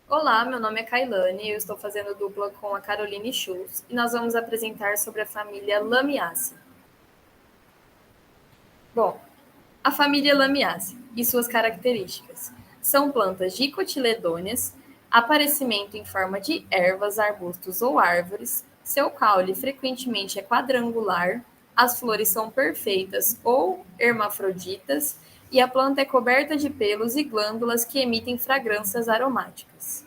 Olá, meu nome é Kailane e eu estou fazendo dupla com a Caroline Schultz e nós vamos apresentar sobre a família Lamiaceae. Bom, a família Lamiaceae e suas características são plantas dicotiledôneas, aparecimento em forma de ervas, arbustos ou árvores, seu caule frequentemente é quadrangular, as flores são perfeitas ou hermafroditas e a planta é coberta de pelos e glândulas que emitem fragrâncias aromáticas.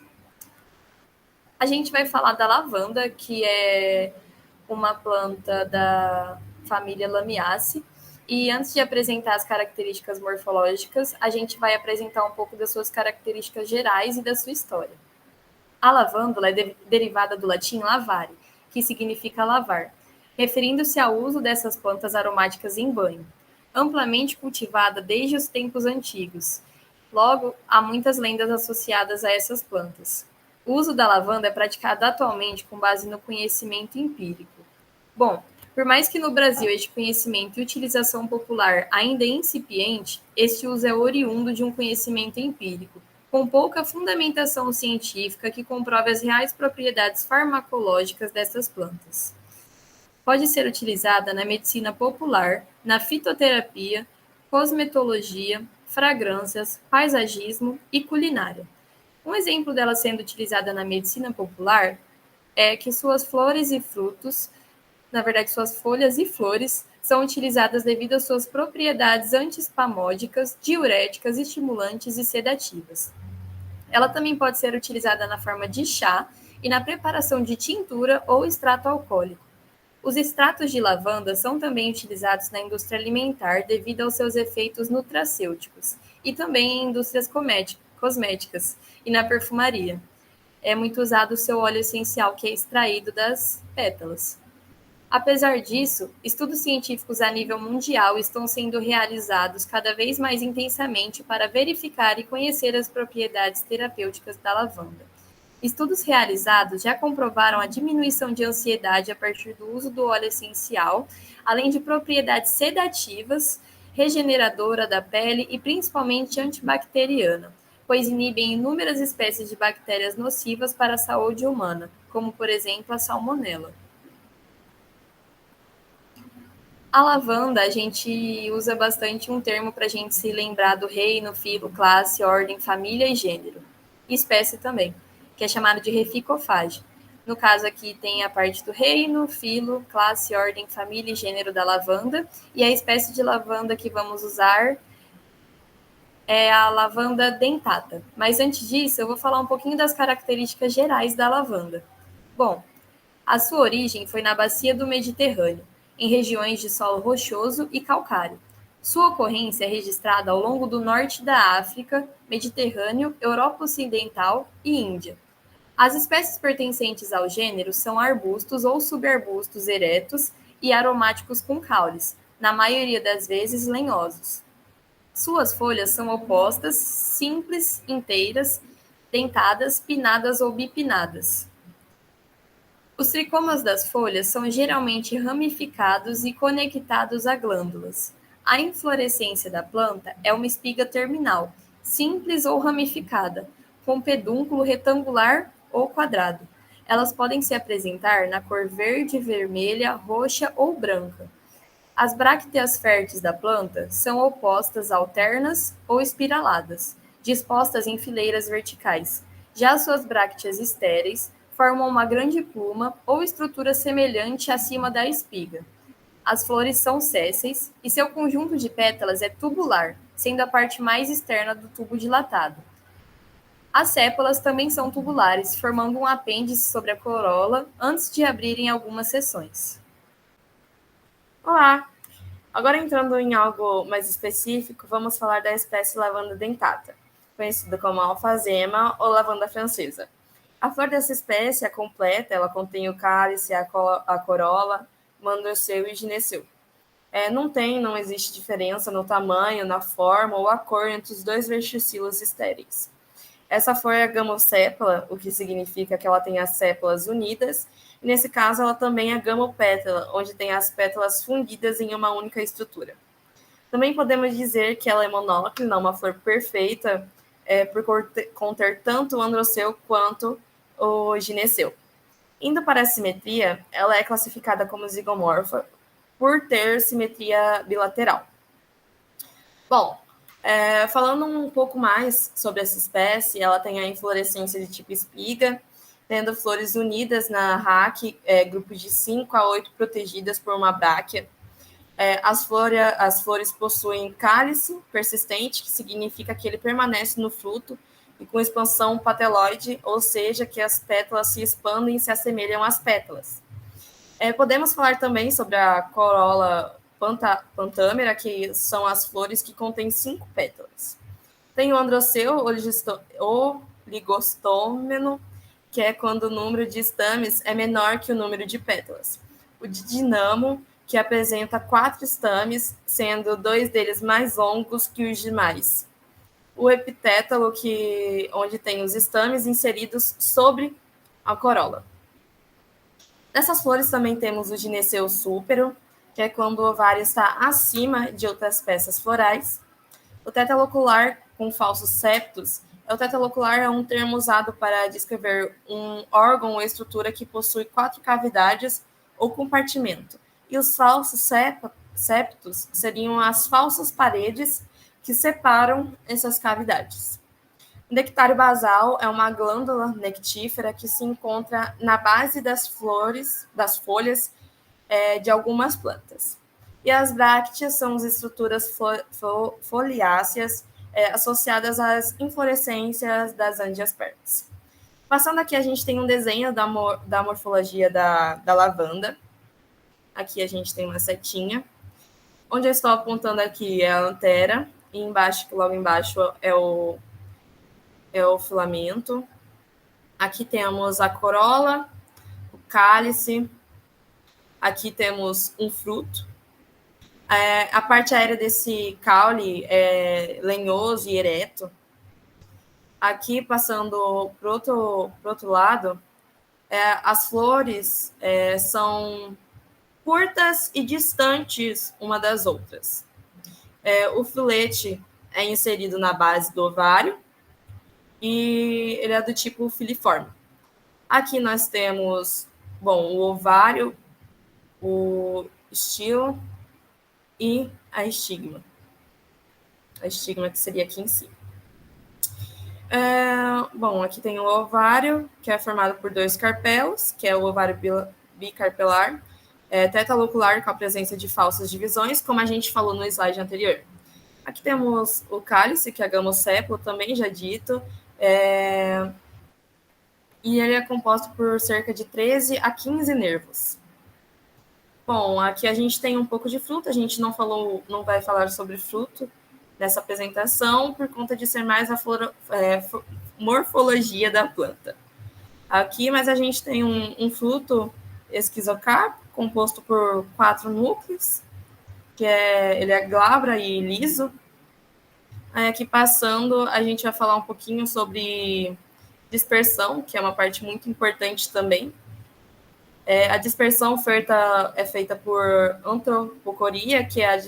A gente vai falar da lavanda, que é uma planta da família Lamiaceae. E antes de apresentar as características morfológicas, a gente vai apresentar um pouco das suas características gerais e da sua história. A lavândula é derivada do latim lavare, que significa lavar, referindo-se ao uso dessas plantas aromáticas em banho, amplamente cultivada desde os tempos antigos. Logo, há muitas lendas associadas a essas plantas. O uso da lavanda é praticado atualmente com base no conhecimento empírico. Bom, por mais que no Brasil este conhecimento e utilização popular ainda é incipiente, este uso é oriundo de um conhecimento empírico, com pouca fundamentação científica que comprove as reais propriedades farmacológicas dessas plantas. Pode ser utilizada na medicina popular, na fitoterapia, cosmetologia, fragrâncias, paisagismo e culinária. Um exemplo dela sendo utilizada na medicina popular é que suas flores e frutos, na verdade, suas folhas e flores, são utilizadas devido às suas propriedades antispamódicas, diuréticas, estimulantes e sedativas. Ela também pode ser utilizada na forma de chá e na preparação de tintura ou extrato alcoólico. Os extratos de lavanda são também utilizados na indústria alimentar devido aos seus efeitos nutracêuticos e também em indústrias cosméticas e na perfumaria. É muito usado o seu óleo essencial que é extraído das pétalas. Apesar disso, estudos científicos a nível mundial estão sendo realizados cada vez mais intensamente para verificar e conhecer as propriedades terapêuticas da lavanda. Estudos realizados já comprovaram a diminuição de ansiedade a partir do uso do óleo essencial, além de propriedades sedativas, regeneradora da pele e principalmente antibacteriana, pois inibem inúmeras espécies de bactérias nocivas para a saúde humana, como por exemplo a salmonela. A lavanda, a gente usa bastante um termo para a gente se lembrar do reino, filo, classe, ordem, família e gênero. E espécie também, que é chamado de reficofage. No caso aqui tem a parte do reino, filo, classe, ordem, família e gênero da lavanda. E a espécie de lavanda que vamos usar é a lavanda dentata. Mas antes disso, eu vou falar um pouquinho das características gerais da lavanda. Bom, a sua origem foi na bacia do Mediterrâneo, em regiões de solo rochoso e calcário. Sua ocorrência é registrada ao longo do norte da África, Mediterrâneo, Europa Ocidental e Índia. As espécies pertencentes ao gênero são arbustos ou subarbustos eretos e aromáticos com caules, na maioria das vezes lenhosos. Suas folhas são opostas, simples, inteiras, dentadas, pinnadas ou bipinnadas. Os tricomas das folhas são geralmente ramificados e conectados a glândulas. A inflorescência da planta é uma espiga terminal, simples ou ramificada, com pedúnculo retangular ou quadrado. Elas podem se apresentar na cor verde, vermelha, roxa ou branca. As brácteas férteis da planta são opostas, alternas ou espiraladas, dispostas em fileiras verticais. Já suas brácteas estéreis formam uma grande pluma ou estrutura semelhante acima da espiga. As flores são sésseis e seu conjunto de pétalas é tubular, sendo a parte mais externa do tubo dilatado. As sépalas também são tubulares, formando um apêndice sobre a corola antes de abrirem algumas seções. Olá! Agora entrando em algo mais específico, vamos falar da espécie lavanda dentata, conhecida como alfazema ou lavanda francesa. A flor dessa espécie é completa, ela contém o cálice, a corola, mandroceu e gineceu. Não existe diferença no tamanho, na forma ou a cor entre os dois verticilos estéreis. Essa flor é gamosépala, o que significa que ela tem as sépalas unidas, e nesse caso ela também é gamopétala, onde tem as pétalas fundidas em uma única estrutura. Também podemos dizer que ela é monóclina, uma flor perfeita, por conter tanto o androceu quanto o gineceu. Indo para a simetria, ela é classificada como zigomorfa por ter simetria bilateral. Bom, falando um pouco mais sobre essa espécie, ela tem a inflorescência de tipo espiga, tendo flores unidas na raque, grupos de 5 a 8 protegidas por uma bráquia. As flores possuem cálice persistente, que significa que ele permanece no fruto e com expansão pateloide, ou seja, que as pétalas se expandem e se assemelham às pétalas. Podemos falar também sobre a corola pantâmera, que são as flores que contêm 5 pétalas. Tem o androceu oligostômeno, que é quando o número de estames é menor que o número de pétalas. O dinamo, que apresenta 4 estames, sendo 2 deles mais longos que os demais. O epitétalo, onde tem os estames inseridos sobre a corola. Nessas flores também temos o gineceu súpero, que é quando o ovário está acima de outras peças florais. O tetalocular com falsos septos. O tetalocular é um termo usado para descrever um órgão ou estrutura que possui 4 cavidades ou compartimento. E os falsos septos seriam as falsas paredes que separam essas cavidades. O nectário basal é uma glândula nectífera que se encontra na base das folhas de algumas plantas. E as brácteas são as estruturas foliáceas associadas às inflorescências das angiospermas. Passando aqui, a gente tem um desenho da morfologia da lavanda. Aqui a gente tem uma setinha. Onde eu estou apontando aqui é a antera, e logo embaixo é o filamento. Aqui temos a corola, o cálice. Aqui temos um fruto. A parte aérea desse caule é lenhoso e ereto. Aqui, passando para o outro lado, as flores são curtas e distantes uma das outras. O filete é inserido na base do ovário e ele é do tipo filiforme. Aqui nós temos, o ovário, o estilo e a estigma. A estigma que seria aqui em cima. Aqui tem o ovário, que é formado por 2 carpelos, que é o ovário bicarpelar, tetalocular, com a presença de falsas divisões, como a gente falou no slide anterior. Aqui temos o cálice, que é gamosépalo, também já dito, e ele é composto por cerca de 13 a 15 nervos. Bom, aqui a gente tem um pouco de fruto, a gente não vai falar sobre fruto nessa apresentação, por conta de ser mais a morfologia da planta. Aqui, mas a gente tem um fruto esquizocarpo, composto por 4 núcleos, ele é glabra e liso. Aí, aqui passando, a gente vai falar um pouquinho sobre dispersão, que é uma parte muito importante também. A dispersão é feita por antropocoria, que é a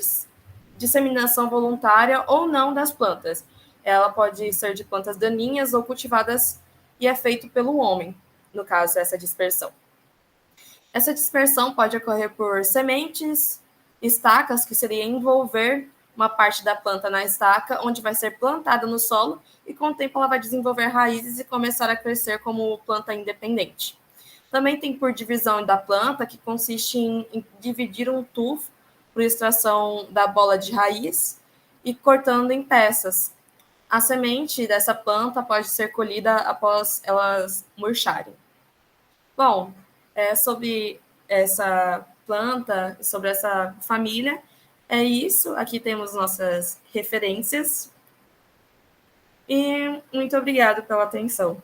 disseminação voluntária ou não das plantas. Ela pode ser de plantas daninhas ou cultivadas e é feito pelo homem, no caso, essa dispersão. Essa dispersão pode ocorrer por sementes, estacas, que seria envolver uma parte da planta na estaca, onde vai ser plantada no solo e com o tempo ela vai desenvolver raízes e começar a crescer como planta independente. Também tem por divisão da planta, que consiste em dividir um tufo por extração da bola de raiz e cortando em peças. A semente dessa planta pode ser colhida após elas murcharem. Bom, sobre essa planta, sobre essa família, é isso. Aqui temos nossas referências. E muito obrigada pela atenção.